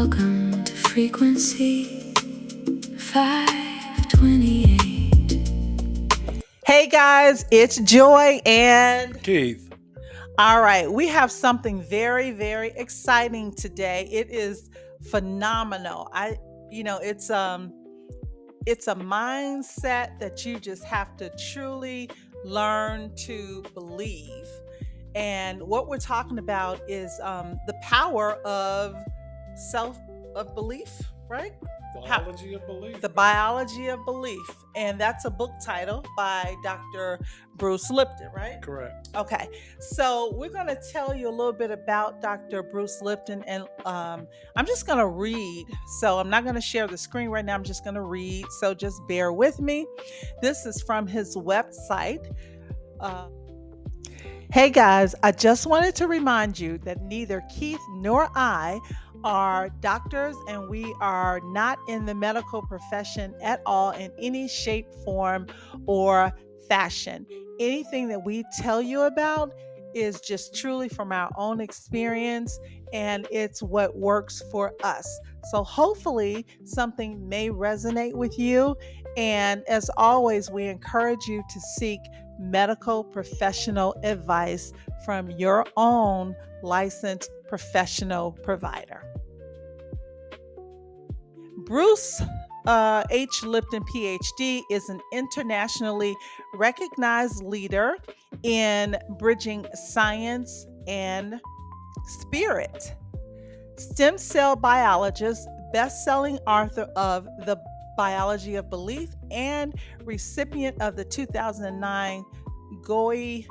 Welcome to frequency 528. Hey guys, it's Joy and Keith. all right, we have something very, very exciting today. It is phenomenal. It's a mindset that you just have to truly learn to believe. And what we're talking about is the power of belief, right? Biology of belief. The Biology of Belief. And that's a book title by Dr. Bruce Lipton, right? Correct. Okay. So we're going to tell you a little bit about Dr. Bruce Lipton. And I'm just going to read. So I'm not going to share the screen right now. I'm just going to read. So just bear with me. This is from his website. Hey guys, I just wanted to remind you that neither Keith nor I are doctors, and we are not in the medical profession at all in any shape, form, or fashion. Anything that we tell you about is just truly from our own experience, and it's what works for us. So hopefully something may resonate with you. And as always, we encourage you to seek medical professional advice from your own licensed professional provider. Bruce H. Lipton, PhD, is an internationally recognized leader in bridging science and spirit. Stem cell biologist, best-selling author of The Biology of Belief, and recipient of the 2009 GOI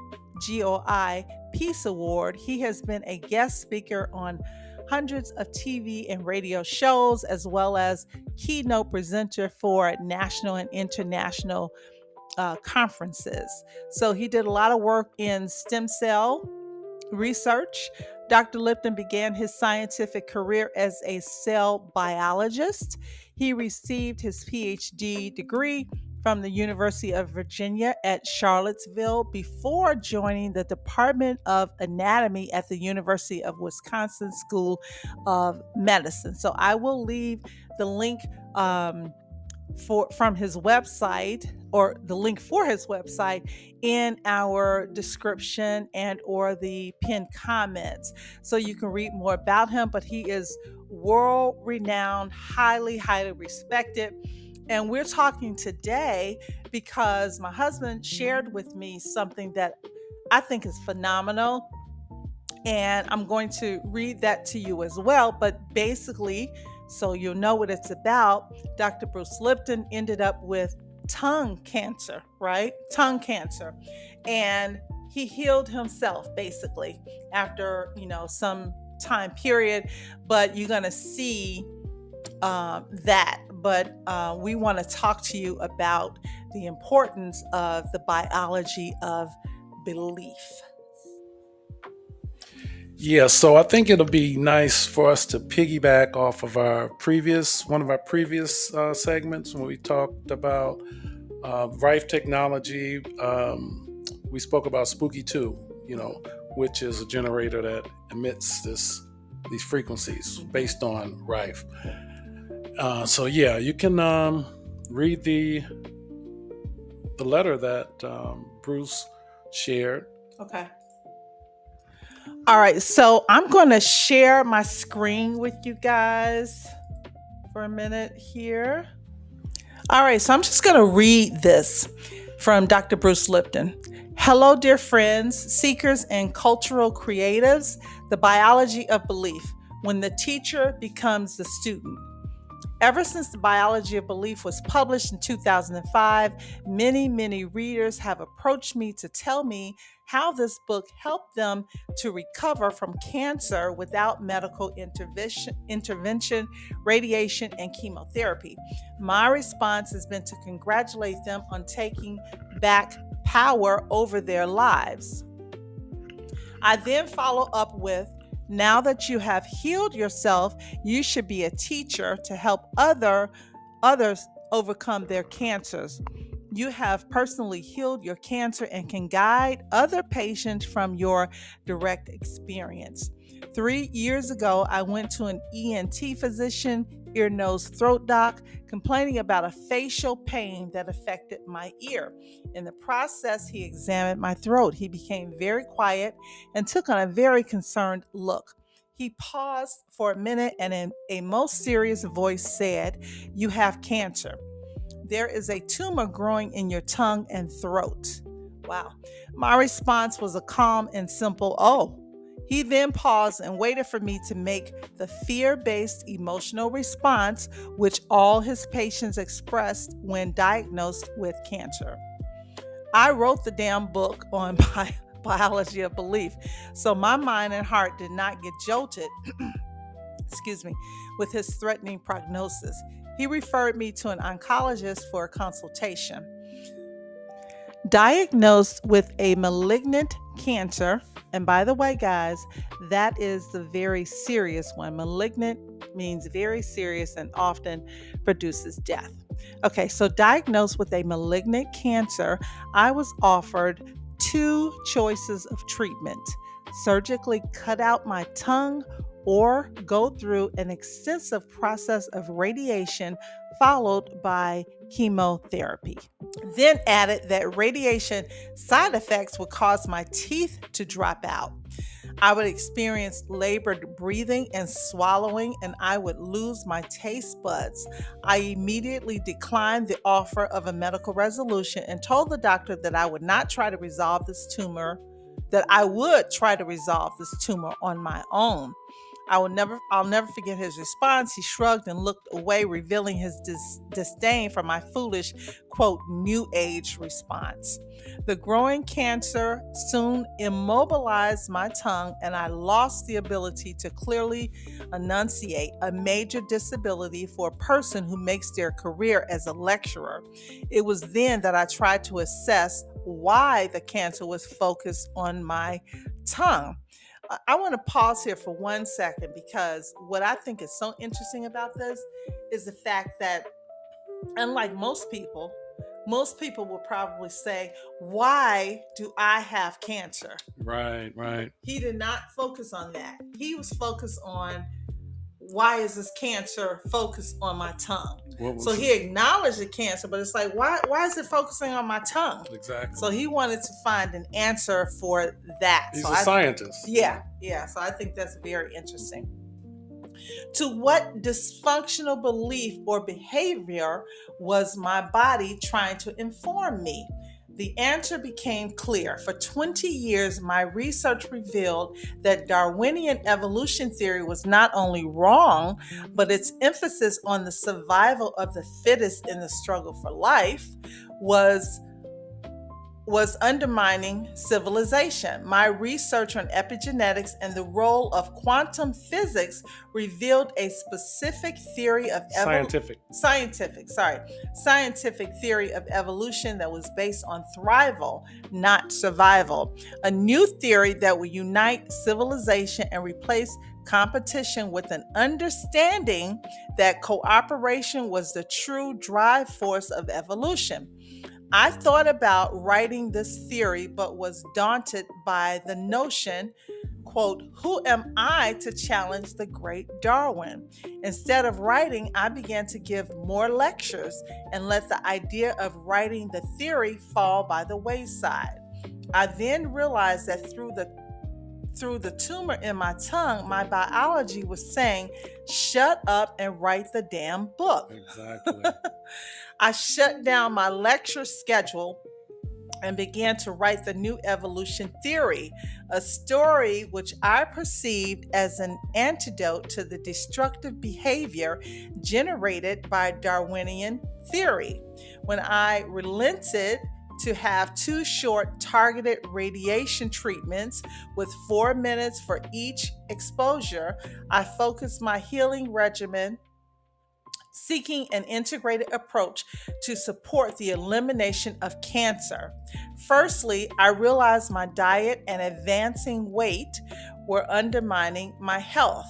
Peace Award. He has been a guest speaker on hundreds of TV and radio shows, as well as keynote presenter for national and international conferences. So he did a lot of work in stem cell research. Dr. Lipton began his scientific career as a cell biologist. He received his PhD degree from the University of Virginia at Charlottesville before joining the Department of Anatomy at the University of Wisconsin School of Medicine. So I will leave the link from his website, or the link for his website, in our description and or the pinned comments, so you can read more about him. But he is world renowned, highly respected. And we're talking today because my husband shared with me something that I think is phenomenal, and I'm going to read that to you as well. But basically, so you'll know what it's about, Dr. Bruce Lipton ended up with tongue cancer, right? Tongue cancer. And he healed himself basically after, some time period, but you're going to see that. But we want to talk to you about the importance of the biology of belief. Yeah, so I think it'll be nice for us to piggyback off of one of our previous segments when we talked about Rife technology. We spoke about Spooky 2, which is a generator that emits these frequencies based on Rife. So yeah, you can read the letter that Bruce shared. Okay. All right, so I'm going to share my screen with you guys for a minute here. All right, so I'm just going to read this from Dr. Bruce Lipton. Hello, dear friends, seekers, and cultural creatives. The biology of belief, when the teacher becomes the student. Ever since The Biology of Belief was published in 2005, many readers have approached me to tell me how this book helped them to recover from cancer without medical intervention, radiation, and chemotherapy. My response has been to congratulate them on taking back power over their lives. I then follow up with, now that you have healed yourself, you should be a teacher to help others overcome their cancers. You have personally healed your cancer and can guide other patients from your direct experience. 3 years ago, I went to an ENT physician, ear, nose, throat doc, complaining about a facial pain that affected my ear. In the process, he examined my throat. He became very quiet and took on a very concerned look. He paused for a minute and in a most serious voice said, "You have cancer. There is a tumor growing in your tongue and throat." Wow. My response was a calm and simple, "Oh." He then paused and waited for me to make the fear based emotional response which all his patients expressed when diagnosed with cancer. I wrote the damn book on biology of belief, so my mind and heart did not get jolted, excuse me, with his threatening prognosis. He referred me to an oncologist for a consultation. Diagnosed with a malignant cancer, and by the way, guys, that is the very serious one. Malignant means very serious and often produces death. Okay, so diagnosed with a malignant cancer, I was offered two choices of treatment: surgically cut out my tongue or go through an extensive process of radiation followed by chemotherapy. Then added that radiation side effects would cause my teeth to drop out. I would experience labored breathing and swallowing, and I would lose my taste buds. I immediately declined the offer of a medical resolution and told the doctor that I would not try to resolve this tumor, that I would try to resolve this tumor on my own. I'll never forget his response. He shrugged and looked away, revealing his disdain for my foolish, quote, new age response. The growing cancer soon immobilized my tongue, and I lost the ability to clearly enunciate, a major disability for a person who makes their career as a lecturer. It was then that I tried to assess why the cancer was focused on my tongue. I want to pause here for 1 second, because what I think is so interesting about this is the fact that, unlike most people will probably say, "Why do I have cancer?" Right, right. He did not focus on that. He was focused on, why is this cancer focused on my tongue? So he acknowledged the cancer, but it's like, why is it focusing on my tongue? Exactly. So he wanted to find an answer for that. He's a scientist. Yeah. So I think that's very interesting. To what dysfunctional belief or behavior was my body trying to inform me? The answer became clear. For 20 years, my research revealed that Darwinian evolution theory was not only wrong, but its emphasis on the survival of the fittest in the struggle for life was undermining civilization. My research on epigenetics and the role of quantum physics revealed a specific theory of scientific theory of evolution that was based on thrival, not survival. A new theory that would unite civilization and replace competition with an understanding that cooperation was the true drive force of evolution. I thought about writing this theory, but was daunted by the notion, quote, "Who am I to challenge the great Darwin?" Instead of writing, I began to give more lectures and let the idea of writing the theory fall by the wayside. I then realized that through the tumor in my tongue, my biology was saying, "Shut up and write the damn book." Exactly. I shut down my lecture schedule and began to write the new evolution theory, a story which I perceived as an antidote to the destructive behavior generated by Darwinian theory. When I relented to have 2 short targeted radiation treatments with 4 minutes for each exposure, I focused my healing regimen, seeking an integrated approach to support the elimination of cancer. Firstly, I realized my diet and advancing weight were undermining my health.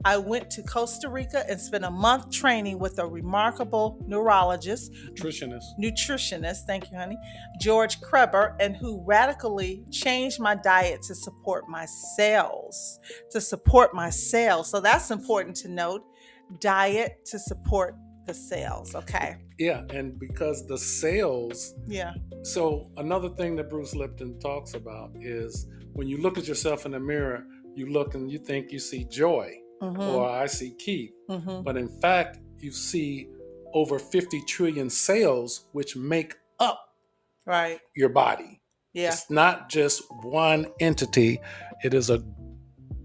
I went to Costa Rica and spent a month training with a remarkable neurologist, nutritionist, thank you, honey, George Kreber, and who radically changed my diet to support my cells. To support my cells. So that's important to note. Diet to support the cells. Okay. Yeah, and because the cells. Yeah. So another thing that Bruce Lipton talks about is when you look at yourself in the mirror, you look and you think you see Joy, or I see Keith, but in fact you see over 50 trillion cells which make up your body. Yeah. It's not just one entity. It is a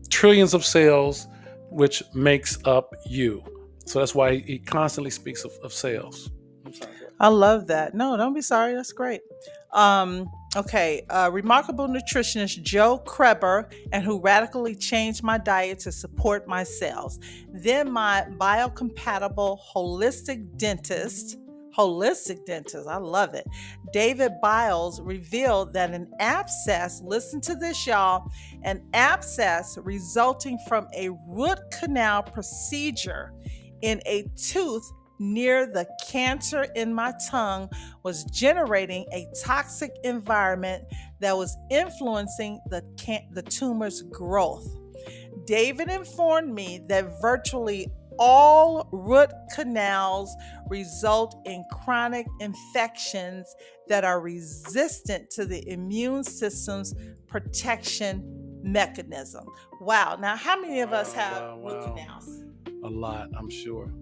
trillions of cells which makes up you. So that's why he constantly speaks of cells. I'm sorry. I love that. No, don't be sorry. That's great. Okay. Remarkable nutritionist Joe Kreber, and who radically changed my diet to support my cells. Then my biocompatible holistic dentist, I love it, David Biles, revealed that an abscess, listen to this, y'all, an abscess resulting from a root canal procedure in a tooth near the cancer in my tongue was generating a toxic environment that was influencing the tumor's growth. David informed me that virtually all root canals result in chronic infections that are resistant to the immune system's protection mechanism. Wow. Now, how many of us have root canals? A lot, I'm sure.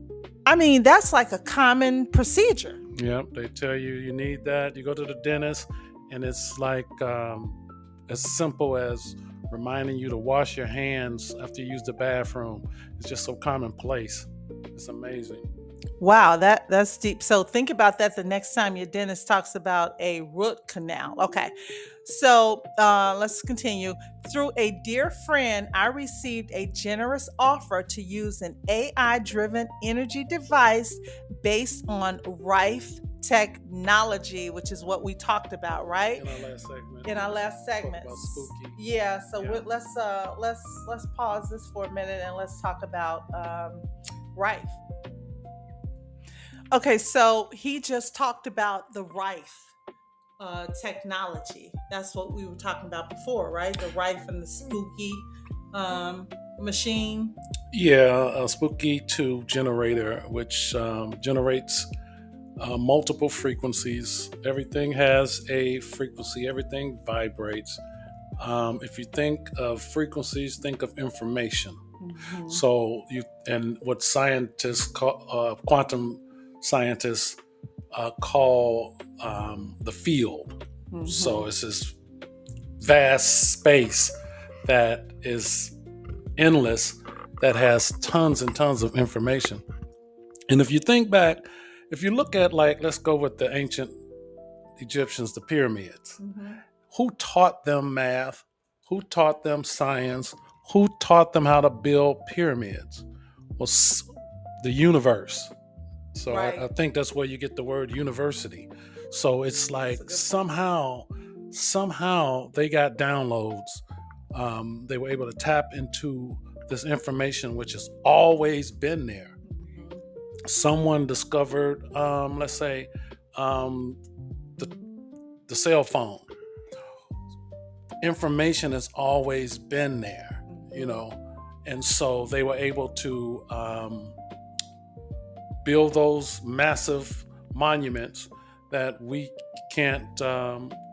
I mean, that's like a common procedure. Yep, they tell you you need that. You go to the dentist, and it's like as simple as reminding you to wash your hands after you use the bathroom. It's just so commonplace. It's amazing. Wow, that's deep. So think about that the next time your dentist talks about a root canal. Okay, so let's continue. Through a dear friend, I received a generous offer to use an AI-driven energy device based on Rife technology, which is what we talked about, right? In our last segment. About spooky. Yeah. So yeah. Let's pause this for a minute and let's talk about Rife. Okay, so he just talked about the Rife technology. That's what we were talking about before, right? The Rife and the spooky machine. Yeah, a spooky 2 generator, which generates multiple frequencies. Everything has a frequency. Everything vibrates. If you think of frequencies, think of information. Mm-hmm. So what scientists call quantum scientists call the field. Mm-hmm. So it's this vast space that is endless, that has tons and tons of information. And if you think back, if you look at, like, let's go with the ancient Egyptians, the pyramids. Mm-hmm. Who taught them math? Who taught them science? Who taught them how to build pyramids? Well, the universe. So right. I think that's where you get the word university. So it's like somehow they got downloads. They were able to tap into this information which has always been there. Someone discovered, let's say, the cell phone. Information has always been there, and so they were able to build those massive monuments that we can't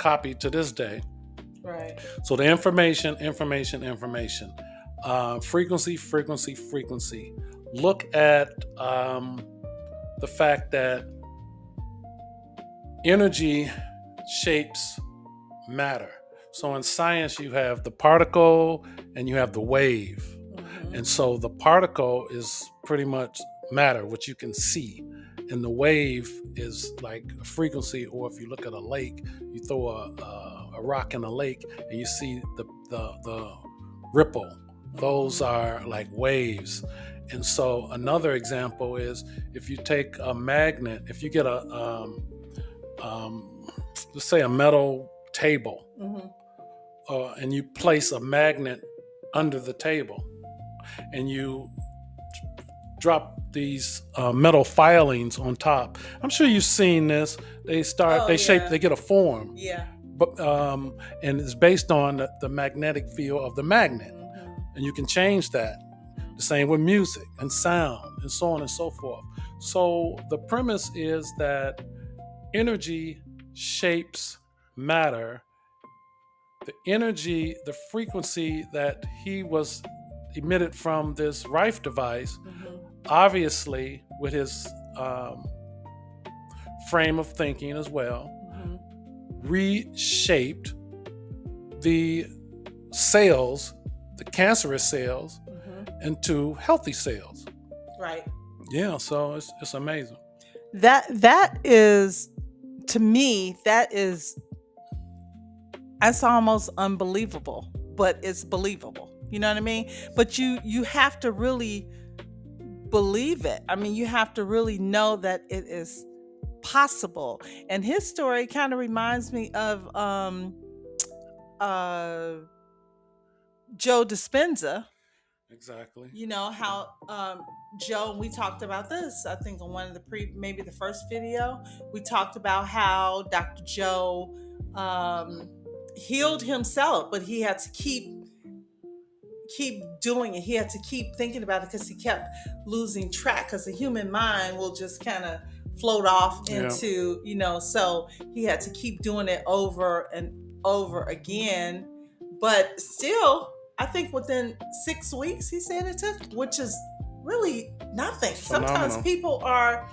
copy to this day. Right. So the information, frequency. Look at the fact that energy shapes matter. So in science, you have the particle and you have the wave. Mm-hmm. And so the particle is pretty much matter, what you can see. And the wave is like a frequency, or if you look at a lake, you throw a rock in a lake and you see the ripple. Those are like waves. And so another example is if you take a magnet, if you get a, let's say a metal table, mm-hmm. And you place a magnet under the table and you drop these metal filings on top. I'm sure you've seen this. Oh They shape, yeah. they get a form, Yeah. but and it's based on the magnetic field of the magnet, and you can change that. The same with music and sound and so on and so forth. So the premise is that energy shapes matter. The energy, the frequency that he was emitted from this Rife device, obviously with his frame of thinking as well, reshaped the cells, the cancerous cells, into healthy cells. Right. Yeah, so it's amazing. That is, to me, that's almost unbelievable, but it's believable. You know what I mean? But you have to really believe it. I mean, you have to really know that it is possible. And his story kind of reminds me of uh Joe Dispenza. Exactly. You know how Joe, we talked about this, I think, on one of the maybe the first video. We talked about how Dr. Joe um, healed himself, but he had to keep doing it. He had to keep thinking about it because he kept losing track. Because the human mind will just kind of float off Yeah. into, so he had to keep doing it over and over again. But still, I think within 6 weeks, he said it took, which is really nothing. Phenomenal. Sometimes people are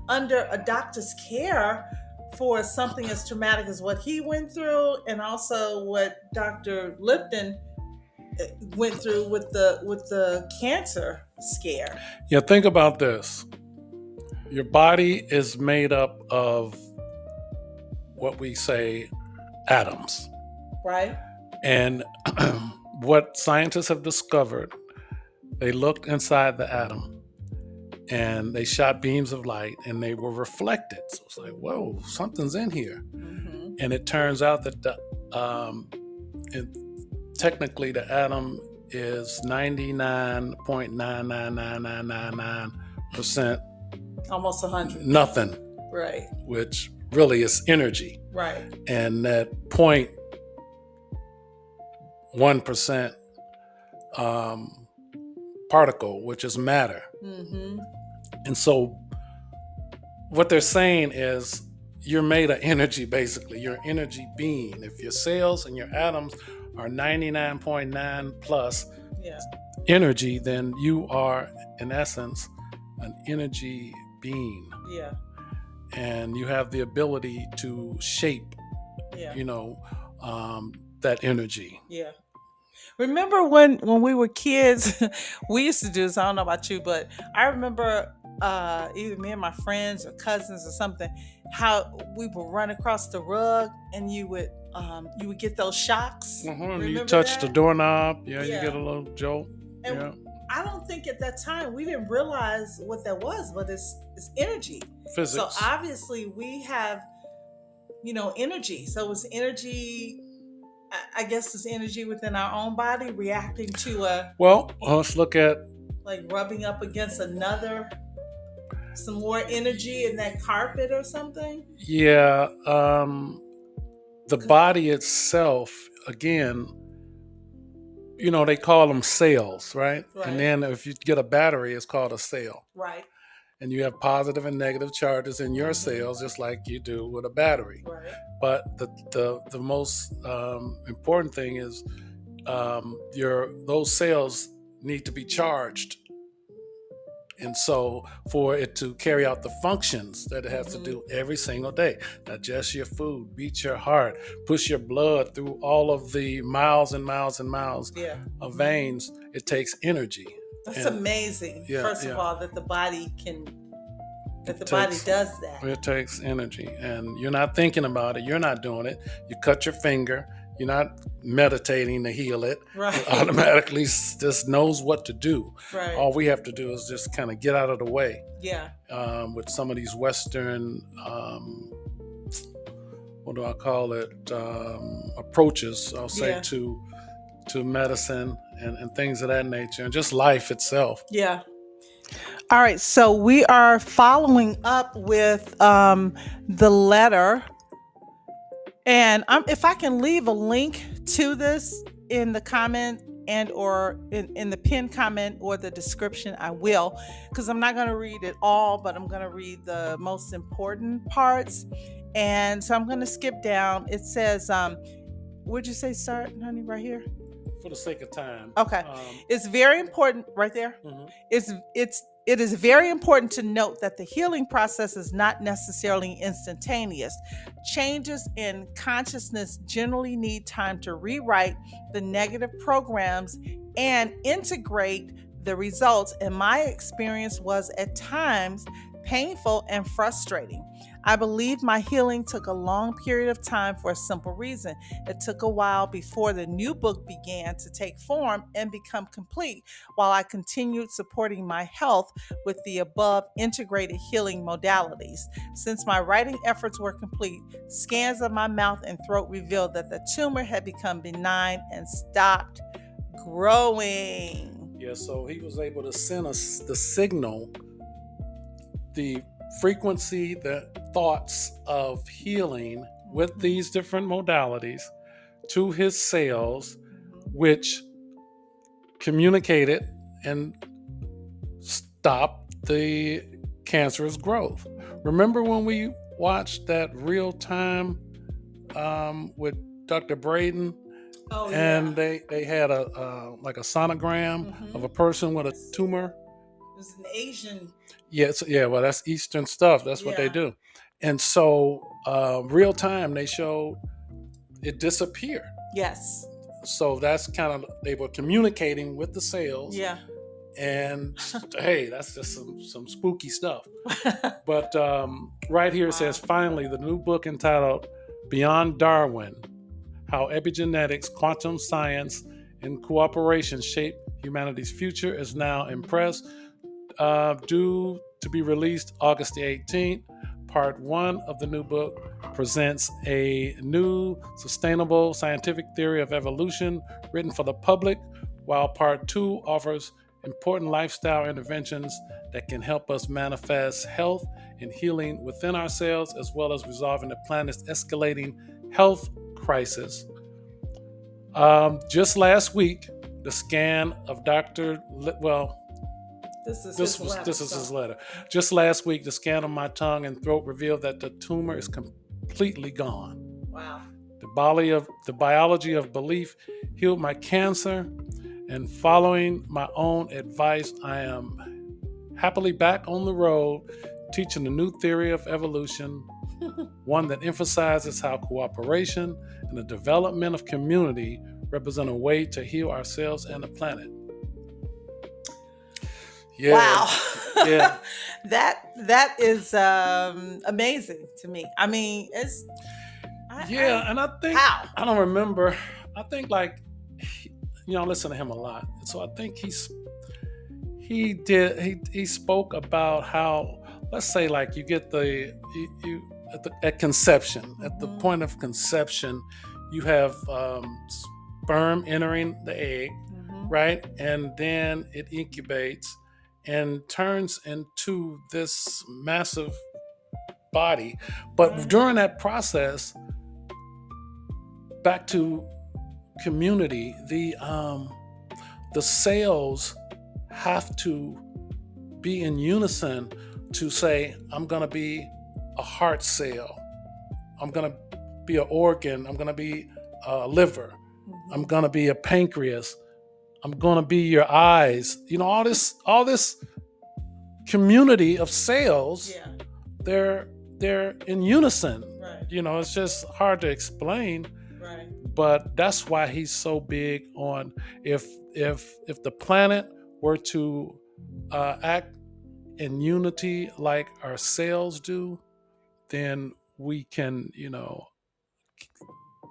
under a doctor's care for something as traumatic as what he went through, and also what Dr. Lipton went through with the cancer scare. Yeah, think about this. Your body is made up of what we say atoms. Right? And what scientists have discovered, they looked inside the atom and they shot beams of light and they were reflected. So it's like, whoa, something's in here. And it turns out that technically the atom is 99.99999% Almost 100. nothing, Right. which really is energy. Right. And that 0.1% particle, which is matter. And so what they're saying is you're made of energy, basically. You're an energy being. If your cells and your atoms are 99.9 plus energy, then you are, in essence, an energy being. Yeah. And you have the ability to shape, that energy. Yeah. Remember when we were kids, we used to do this. I don't know about you, but I remember either me and my friends or cousins or something, how we would run across the rug and you would get those shocks. You touch the doorknob, you get a little jolt. And I don't think at that time we didn't realize what that was, but it's energy. Physics. So obviously we have, energy. So it's energy. I guess it's energy within our own body reacting to let's look at like rubbing up against some more energy in that carpet or something. Yeah. The body itself, again, they call them cells, right? And then if you get a battery, it's called a cell. Right. And you have positive and negative charges in your cells, just like you do with a battery. Right. But the most important thing is those cells need to be charged. And so for it to carry out the functions that it has to do every single day, digest your food, beat your heart, push your blood through all of the miles and miles and miles of veins, it takes energy. That's amazing. First of all, that the body does that. It takes energy, and you're not thinking about it. You're not doing it. You cut your finger. You're not meditating to heal it. Right. It automatically just knows what to do. Right. All we have to do is just kind of get out of the way. Yeah. With some of these Western, what do I call it? Approaches, I'll say, to medicine and things of that nature, and just life itself. Yeah. All right, so we are following up with the letter, and if I can leave a link to this in the comment and or in the pinned comment or the description, I will, because I'm not going to read it all, but I'm going to read the most important parts. And so I'm going to skip down. It says, would you say start, honey, right here? For the sake of time. Okay. It's very important right there. Mhm. It is very important to note that the healing process is not necessarily instantaneous. Changes in consciousness generally need time to rewrite the negative programs and integrate the results. And my experience was at times painful and frustrating. I believe my healing took a long period of time for a simple reason. It took a while before the new book began to take form and become complete, while I continued supporting my health with the above integrated healing modalities. Since my writing efforts were complete, scans of my mouth and throat revealed that the tumor had become benign and stopped growing. Yeah, so he was able to send us the signal, the frequency, the thoughts of healing with these different modalities to his cells, which communicated and stopped the cancerous growth. Remember when we watched that real time with Dr. Braden? Oh, And yeah. they had a like a sonogram of a person with a tumor. It was an Asian. Yeah, well, that's Eastern stuff. That's what they Yeah. do. And so, real time, they showed it disappear. Yes. So that's kind of, they were communicating with the cells. Yeah. And hey, that's just some spooky stuff. But right here it says, finally, the new book entitled Beyond Darwin: How Epigenetics, Quantum Science, and Cooperation Shape Humanity's Future is now in press, due to be released August the 18th. Part 1 of the new book presents a new sustainable scientific theory of evolution written for the public, while Part 2 offers important lifestyle interventions that can help us manifest health and healing within ourselves, as well as resolving the planet's escalating health crisis. Just last week, the scan of This is his letter. Just last week, the scan of my tongue and throat revealed that the tumor is completely gone. Wow. The biology of belief healed my cancer, and following my own advice, I am happily back on the road, teaching a new theory of evolution, one that emphasizes how cooperation and the development of community represent a way to heal ourselves and the planet. Yeah. Wow. Yeah. that is amazing to me. I mean, it's and I think how? I don't remember. I think I listen to him a lot, so I think he spoke about how, let's say, like, you get at conception, at the point of conception, you have sperm entering the egg, right, and then it incubates and turns into this massive body. But during that process, back to community, the cells have to be in unison to say, I'm going to be a heart cell, I'm going to be an organ, I'm going to be a liver, I'm going to be a pancreas, I'm going to be your eyes. All this community of cells, they're in unison. Right. It's just hard to explain. Right. But that's why he's so big on, if the planet were to act in unity like our cells do, then we can,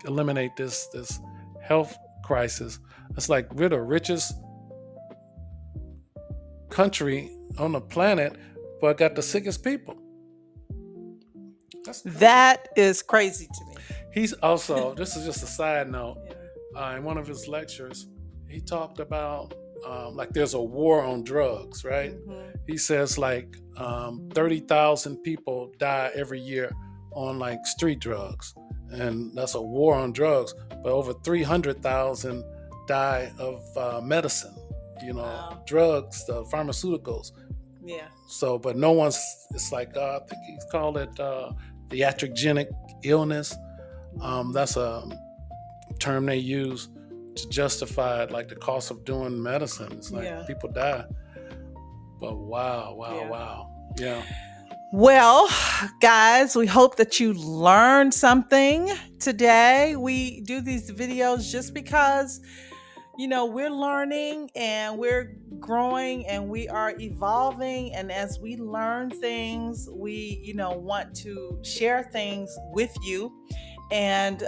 eliminate this health crisis. It's like we're the richest country on the planet, but got the sickest people. That is crazy to me. He's also, this is just a side note, in one of his lectures, he talked about like there's a war on drugs, right? Mhm. He says like 30,000 people die every year on like street drugs, and that's a war on drugs. But over 300,000 die of medicine, Wow. drugs, the pharmaceuticals. Yeah. So, but no one's. It's like I think he's called it theatrogenic illness. That's a term they use to justify like the cost of doing medicine. It's like Yeah. people die. But wow, Yeah. wow. Yeah. Well, guys, we hope that you learned something today. We do these videos just because, we're learning and we're growing and we are evolving. And as we learn things, we, want to share things with you. And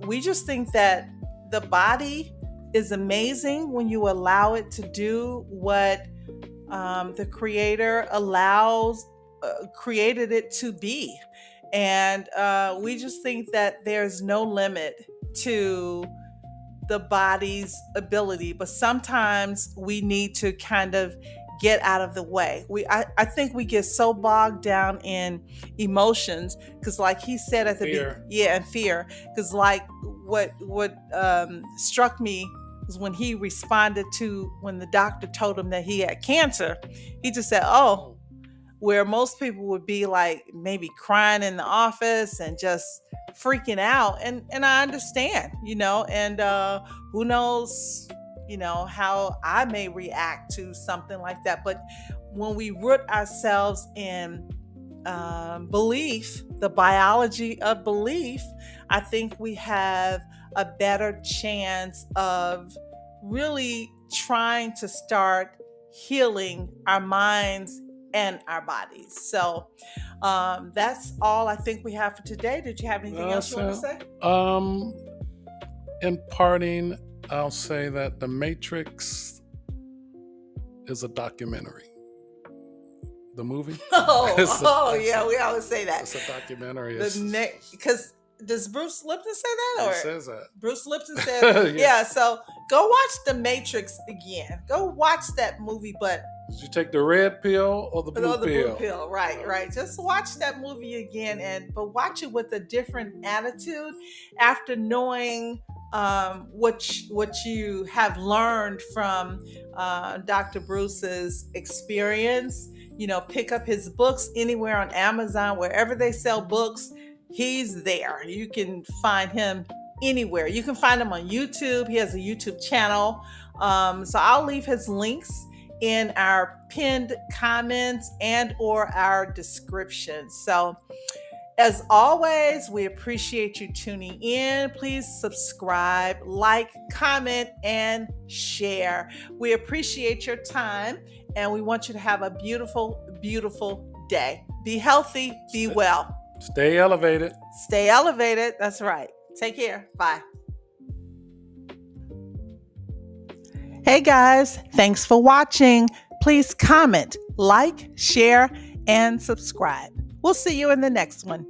we just think that the body is amazing when you allow it to do what the creator created it to be. And we just think that there's no limit to the body's ability, but sometimes we need to kind of get out of the way. I think we get so bogged down in emotions because, like he said at the Fear. yeah, and fear. Because like what struck me was when he responded to when the doctor told him that he had cancer. He just said, "Oh," where most people would be like maybe crying in the office and just freaking out, and I understand, and who knows, how I may react to something like that. But when we root ourselves in belief, the biology of belief, I think we have a better chance of really trying to start healing our minds and our bodies. So that's all I think we have for today. Did you have anything else you want to say? In parting, I'll say that The Matrix is a documentary. The movie? Yeah, we always say that. It's a documentary. Because does Bruce Lipton say that? It Or says that. Bruce Lipton said, yeah. So go watch The Matrix again. Go watch that movie, but did you take the red pill or the blue pill? Blue pill, right. Just watch that movie again, but watch it with a different attitude after knowing what you have learned from Dr. Bruce's experience. Pick up his books anywhere on Amazon, wherever they sell books. He's there. You can find him anywhere. You can find him on YouTube. He has a YouTube channel. So I'll leave his links in our pinned comments and or our description. So as always, we appreciate you tuning in. Please subscribe, like, comment, and share. We appreciate your time, and we want you to have a beautiful, beautiful day. Be healthy, be well. Stay elevated. Stay elevated. That's right. Take care. Bye. Hey guys, thanks for watching. Please comment, like, share, and subscribe. We'll see you in the next one.